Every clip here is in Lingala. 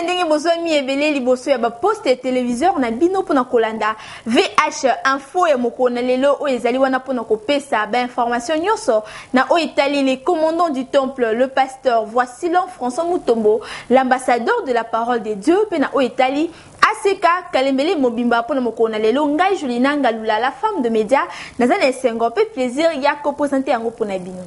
ndenge bozomi ebele liboso ya ba poste téléviseur na bino pona kolanda VH info ya mokona lelo o ezali wana pona kopesa ba information nyonso na o itali les commandants du temple le pasteur voici François Mutombo l'ambassadeur de la parole de Dieu pena o itali ACK Kalembele Mobimba pona mokona lelo ngai Julina Ngalula la femme de média nazana esengo pe plaisir ya ko présenter yango pona bino.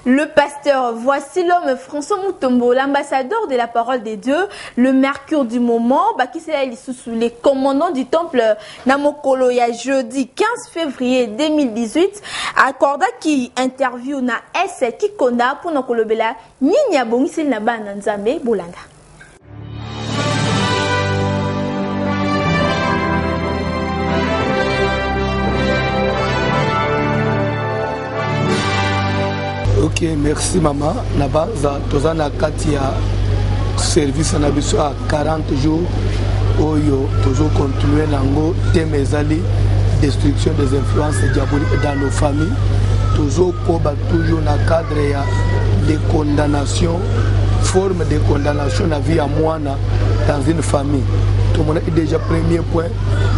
Le pasteur, voici l'homme François Mutombo, l'ambassadeur de la parole de Dieu, le mercure du moment, qui sous les commandants du temple Namokolo ya jeudi 15 février 2018, accorda qui interview na S qui konda pour nakolobela ninya bongisi na bana nzambe bolanda. Ok, merci maman. Là-bas, tozana katia service na biso à 40 jours. Oyo, tozo continuer nango temezali destruction des influences diaboliques dans nos familles. Tozo koba toujours na cadre ya de condamnation, forme de condamnation na vie à moana dans une famille. Tout le monde est déjà premier point.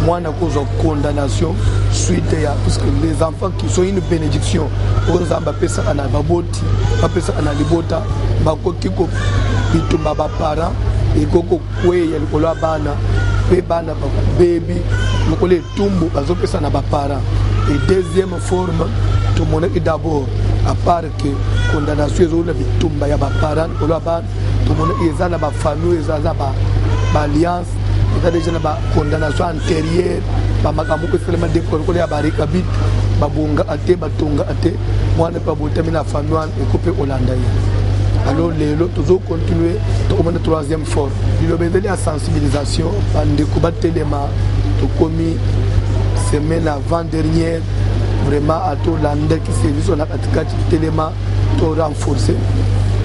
Moi, na cause de condamnation suite à parce que les enfants qui sont une bénédiction, aux ambapesa ana baboti, bapesa ana libota, bakoki ko bitumba ba parents et koko kwe ya likolo bana, pe bana ba baby, mokole tumbu bazopesa na ba parents. Et deuxième forme, tout le monde est d'abord à part que condamnation est bitumba ya ba parents, tout le monde est dans ba famille, est dans ba alliance. Il y a déjà une condamnation antérieure, il y a des problèmes de babonga ate batonga ate mwana pa botami na famille et couper Hollande. Alors les autres toujours continuer au troisième forme. Il y a une sensibilisation de combattre les mains to commis semaine avant dernière vraiment à tout Hollande qui s'est vu on a attaqué tellement to renforcer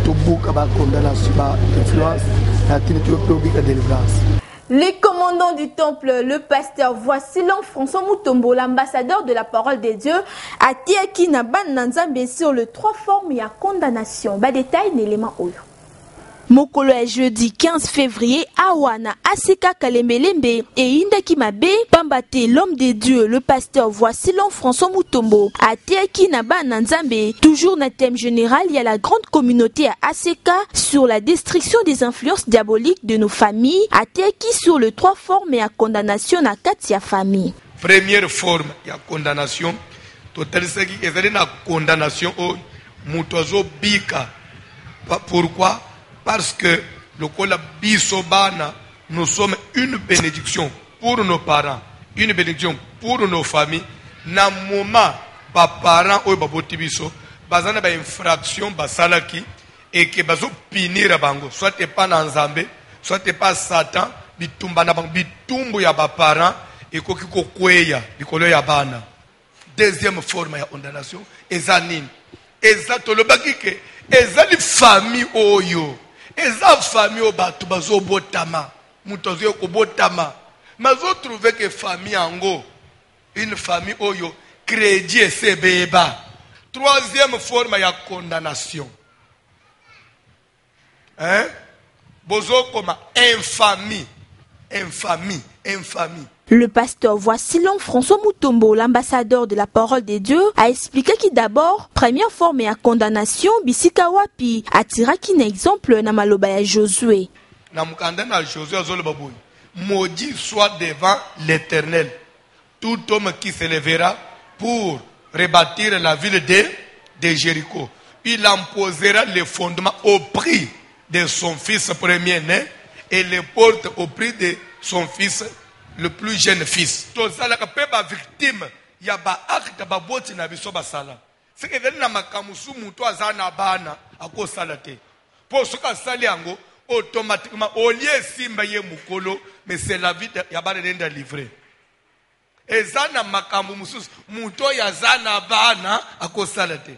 to bouc à condamnation influence la territoire public de délivrance. Les commandants du temple, le pasteur, voici François Mutombo, l'ambassadeur de la parole de Dieu, a Tiaki Naban Nanzambe sur les 3 formes de condamnation. Bas détail l'élément oyo. Mokolo est jeudi 15 février, Awana, Aseka Kalembelembe et Indaki Mabe, Pambate, l'homme de Dieu, le pasteur, voici François Mutombo, à Tiaki Naba Nanzambe, toujours na thème général, il y a la grande communauté à Aseka sur la destruction des influences diaboliques de nos familles, à Tiaki sur les 3 formes et à condamnation à Katia famille. Première forme, il y a condamnation, total ce qui est une condamnation au Mutozo Bika. Pourquoi? Parce que le Kola Bisobana, nous sommes une bénédiction pour nos parents, une bénédiction pour nos familles. Na moment, les parents ou les botibiso, bazana ba infraction basalaki et que bazo pinir bango, soit t'es pas dans Zambé, soit t'es pas Satan, bitumba na bango, bitumbu ya ba parents et koki ko kweya, bikolo ya bana. Deuxième forme ya condamnation, ezanine. Eza tolobaki ke ezali famille oyo. Eza famille au batu bazo botama, mutozo ko botama. Mazo trouver que famille ango, une famille oyo crédit c'est beba. Troisième forme ya condamnation. Hein? Bozo koma infamie, infamie, infamie. Le pasteur voici François Mutombo, l'ambassadeur de la parole de Dieu, a expliqué que d'abord, première forme et à condamnation, Bisika Wapi, attira qui exemple na maloba ya Josué. Na mukanda na Josué azoloba boy. Maudit soit devant l'Éternel tout homme qui se lèvera pour rebâtir la ville de Jéricho. Il en posera les fondements au prix de son fils premier-né et les portes au prix de son fils le plus jeune fils. Tozala ka pe ba victime ya ba acte ba boti na biso basala. C'est que na makamusu muto azana bana akosala te. Po soka sali yango automatiquement au lieu simba ye mukolo mais c'est la vie ya ba renda livré. Ezana makamu mususu muto ya zana bana akosala te.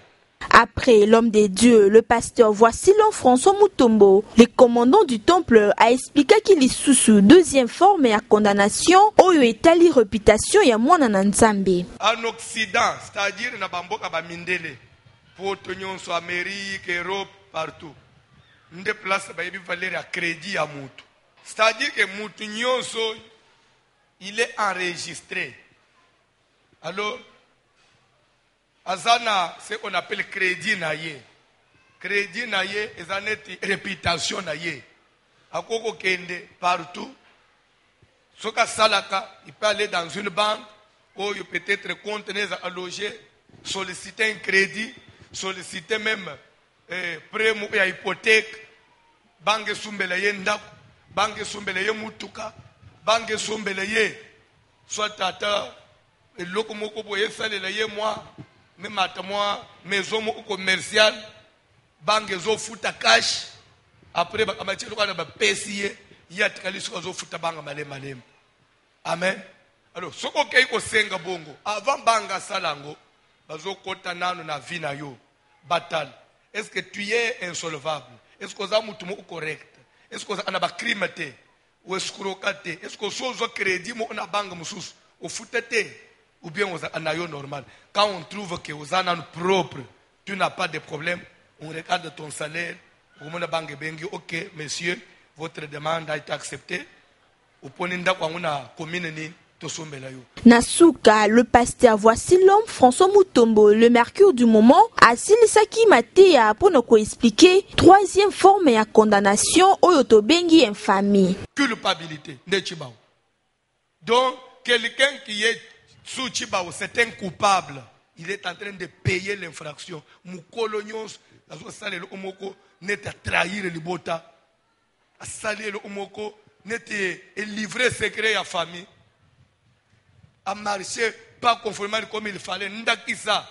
Après l'homme de Dieu, le pasteur, voici François Mutombo, le commandant du temple, a expliqué qu'il est sous deuxième forme et à condamnation, oyo etali réputation ya mwana na nzambe. En Occident, c'est-à-dire na bamboka ba mindele, poto nyonso Amérique, Europe, partout. Nde place ba yebi valeur à crédit à mutu. C'est-à-dire que mutu nyonso il est enregistré. Alors azana ce qu'on appelle crédit naye. Crédit naye ezaneti réputation naye. Akoko kende partout. Soka salaka, il peut aller dans une banque où il peut être contenir à loger, solliciter un crédit, solliciter même prêt ou hypothèque, banque sumbelaye ndako, banque sumbelaye mutuka, banque sumbelaye soit tata eloko moko boye salelaye moi même ata moi maison moko commerciale, banque zo futa cash après ba kamati lokana ba pesiye yatikali suka zo futa banga malema. Amen. Alors soko kei ko senga bongo avant banga salango bazo kota nano na vie na yo batal. Est-ce que tu es insolvable? Est-ce que za mutu mo correct? Est-ce que ana ba crime te ou escroquate? Est-ce que sozo crédit mo na banga mususu au futete ou bien aux anayo normal? Quand on trouve que aux anan propre, tu n'as pas de problème, on regarde ton salaire, au monde banque bengi, OK monsieur, votre demande a été acceptée. Au point ndako nguna commune ni tosombela yo. Nasuka, le pasteur, voici l'homme François Mutombo, le mercure du moment, a silisaki matea pour nous expliquer troisième forme ya condamnation au yotobengi infamie. Culpabilité de Chibao. Donc, quelqu'un qui est sous Chibao, c'est un coupable. Il est en train de payer l'infraction. Moukolonyos, la salé le omoko, n'est à trahir le bota, à salir le omoko, n'est à livrer secret à famille. À marcher pas conformément comme il fallait. Ndakisa,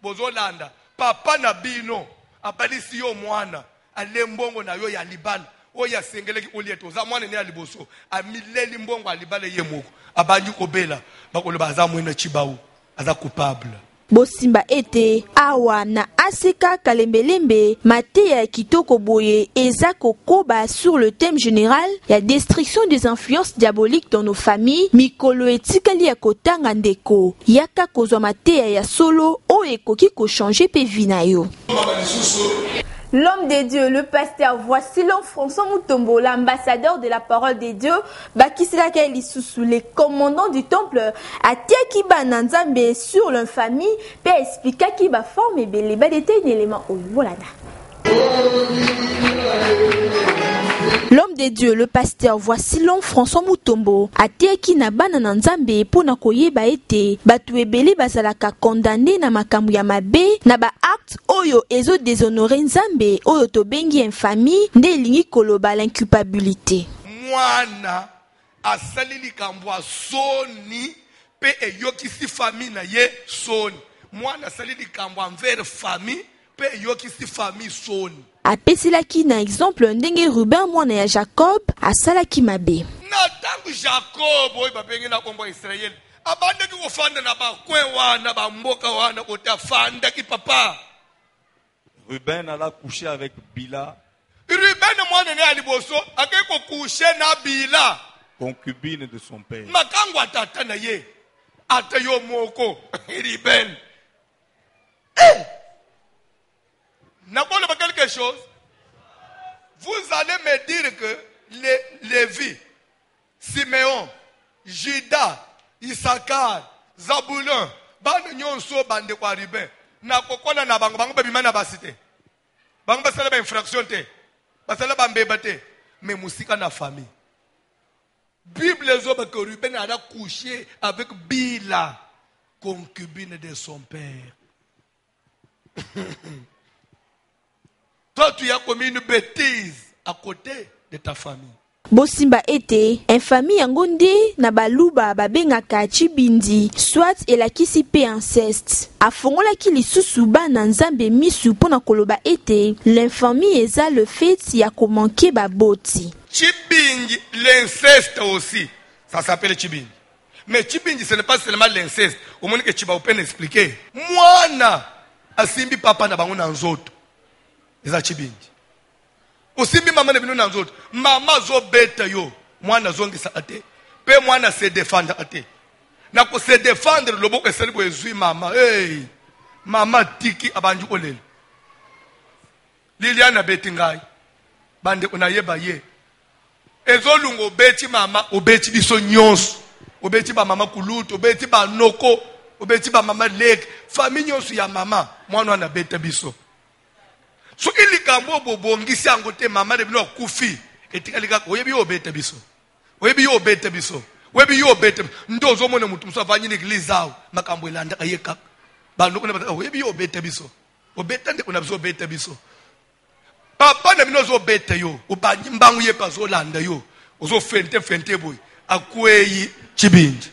bozolanda. Papa na bino, abalisi yo mwana, alembongo na yo ya libala. Oya sengeleki olieto, za mwana ne aliboso. Amileli mbongo alibala ye moko. Abanyu kobela, bakolo baza mwena Chibao, aza coupable. Bosimba ete awa na aseka kalembelembe matea kitoko boye eza kokoba sur le thème général la destruction des influences diaboliques dans nos familles mikolo etikali ya kotanga ndeko yaka kozwa matea ya solo o ekoki ko changer pe vina yo. L'homme de Dieu, le pasteur, voici l'homme François Mutombo, l'ambassadeur de la parole de Dieu, Bakisila Kailisusu, les commandants du temple, a Tiakiba Nanzambe sur l'infamie, peut expliquer qui va former les bas détails d'éléments au voilà. L'homme de Dieu, le pasteur, voici l'homme François Mutombo, a Tiaki na bana Nanzambe pour na koyeba ete, batu ebele bazalaka condamné na makambu ya mabe, na ba acte oyo ezo déshonorer Nzambe, oyo tobengi infamie, nde lingi koloba l'inculpabilité. Mwana asalili kambwa soni pe eyokisi famille na ye soni. Mwana asalili kambwa envers famille pe eyokisi famille soni. Apesilaki na exemple ndenge Ruben mwana ya Jacob asalaki mabe. Na tangu Jacob oyi babengi na kombo Israël. Abandaki kofanda na bakwe wana bamboka wana otafanda ki papa. Ruben alla coucher avec Bila. Ruben mwana ne aliboso akeko coucher na Bila, concubine de son père. Makangu atata na ye. Atayo moko Ruben. N'importe pas quelque chose. Vous allez me dire que les Lévi, Siméon, Judas, Issachar, Zabulon, bande nyonso bande kwa Ruben. Na kokona na bango bango bebima na basite. Bango basala ba infraction te. Basala ba mbeba te. Mais musika na famille. Bible zo ba que Ruben a couché avec Bila, concubine de son père. Toi, tu as commis une bêtise à côté de ta famille. Bosimba ete, infamie yangonde na baluba babengaka chibindi, soit elakisi pe inceste. Afongolaki lisusu bana Nzambe misu pona koloba ete, l'infamie eza le fait ya komanke baboti. Chibindi, l'inceste aussi, ça s'appelle chibindi. Mais chibindi, ce n'est pas seulement l'inceste. Au moins que tu vas open expliquer. Mwana asimbi papa na bango na nzoto. Eza chibindi. Osimbi mama na bino na nzoto. Mama zo beta yo. Mwana zongisa ate. Pe mwana se défendre ate. Na ko se défendre loboko esali bo ezui mama. Hey. mama tiki abanju olele Liliana beti ngai bande unayeba ye ezolungo obeti mama obeti biso nyonso obeti ba mama kulutu obeti ba noko obeti ba mama lek famille nyonso ya mama mwana na beta biso so ili kambo bobongisi yango te mama de bino kufi etikalika oyebi obeta biso oyebi obeta biso oyebi obeta ndozo mona mutu muso avanyi ni église awo makambo elanda kayeka bandu kuna oyebi obeta biso obeta nde kuna biso obeta biso papa na bino zo beta yo ubanyi mbangu ye pazo landa yo ozo fente boy akweyi chibindi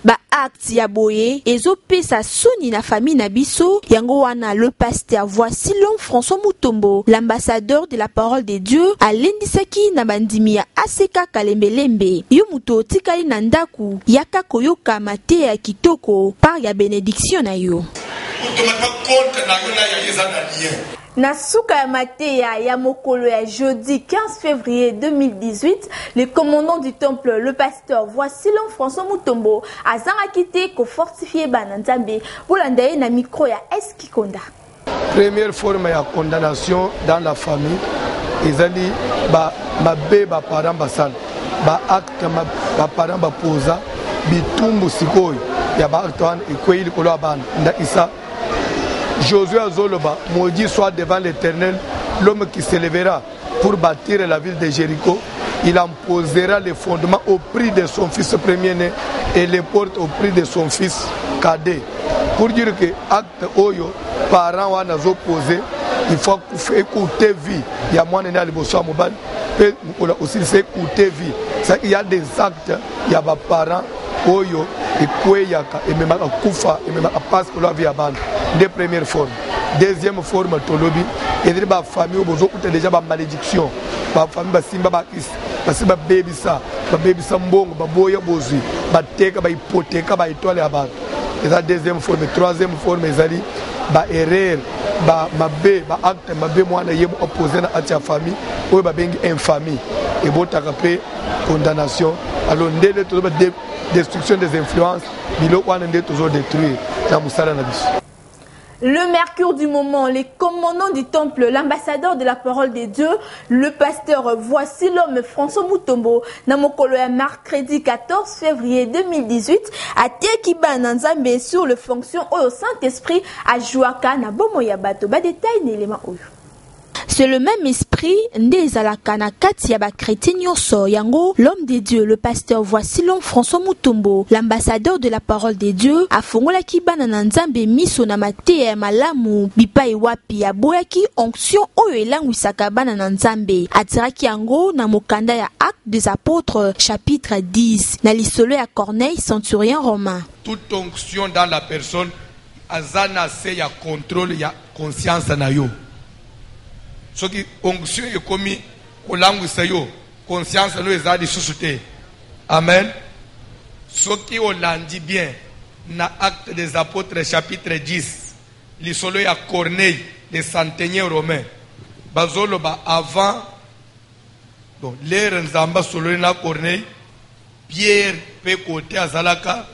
ba acte ya boye ezopesa soni na famille na biso yango wana le pasteur voici l'homme François Mutombo l'ambassadeur de la parole de Dieu alendisaki na bandimi ya aseka kalembelembe yo muto tikali na ndaku yaka koyoka mate ya kitoko par ya bénédiction na yo Na suka ya mateya ya mokolo ya jeudi 15 février 2018, le commandant du temple, le pasteur, voici l'homme François Mutombo, a zanrakité ko fortifié Bananzambe, pour l'andaye na micro ya Eskikonda. Première forme ya condamnation dans la famille, ezali ba mabe ba parents basal, ba acte ba parents ba posa, bitumbu sikoy, ya ba acte wan ekweli kolo abana, nda isa. Josué Azoloba, maudit soit devant l'Éternel l'homme qui s'élèvera pour bâtir la ville de Jéricho. Il en posera les fondements au prix de son fils premier-né et les portes au prix de son fils cadet. Pour dire que acte oyo, parents wana zo posé, il faut écouter vie. Il y a moins de bosso mobile, et aussi c'est écouter vie. Il y a des actes, il y a des parents oyo et kweyaka et même kufa et même passe pour la vie à bande. Des premières formes. Deuxième forme, tolobi, et des familles où déjà ma malédiction. Ma famille ba simba ba is, ba simba baby sa mbongo, ba boya bozi, ba teka ba hypothèque ba étoile à bas. Et la deuxième forme, troisième forme, ezali ba erreur, ba mabe, ba acte mabe moi na yebo opposé na atia famille, ou ba bengi infamie. Et bon tapé condamnation. Alors ndele toloba destruction des influences, bilo wana ndele toujours détruire. Na musala na biso. Le mercure du moment, les commandants du temple, l'ambassadeur de la parole de Dieu, le pasteur, voici l'homme François Mutombo, Namokolo ya mercredi 14 février 2018, à Tekiba Nanzambe sur le fonction au Saint-Esprit à Jouaka na Bomo ya bato, ba détail n'élément oyo. C'est le même esprit ndezalaka na kati ya ba chrétien nyonso yango l'homme de Dieu le pasteur voici l'homme François Mutombo l'ambassadeur de la parole de Dieu afongolaki bana na Nzambe miso na mateya ya malamu bipai wapi aboyaki onction oyo elangwisaka bana na Nzambe atiraki yango na mokanda ya Actes des Apôtres chapitre 10 na lisolo ya Corneille centurion romain. Toute onction dans la personne azana se ya contrôle ya conscience na yo. Ce qui onction est commis au langue sayo conscience nous est à discuter. Amen. Ce qui on l'a dit bien na Actes des Apôtres chapitre 10 l'isolo ya Corneille des centeniers romains bazolo ba avant donc l'ère nzamba solo na Corneille Pierre pe côté azalaka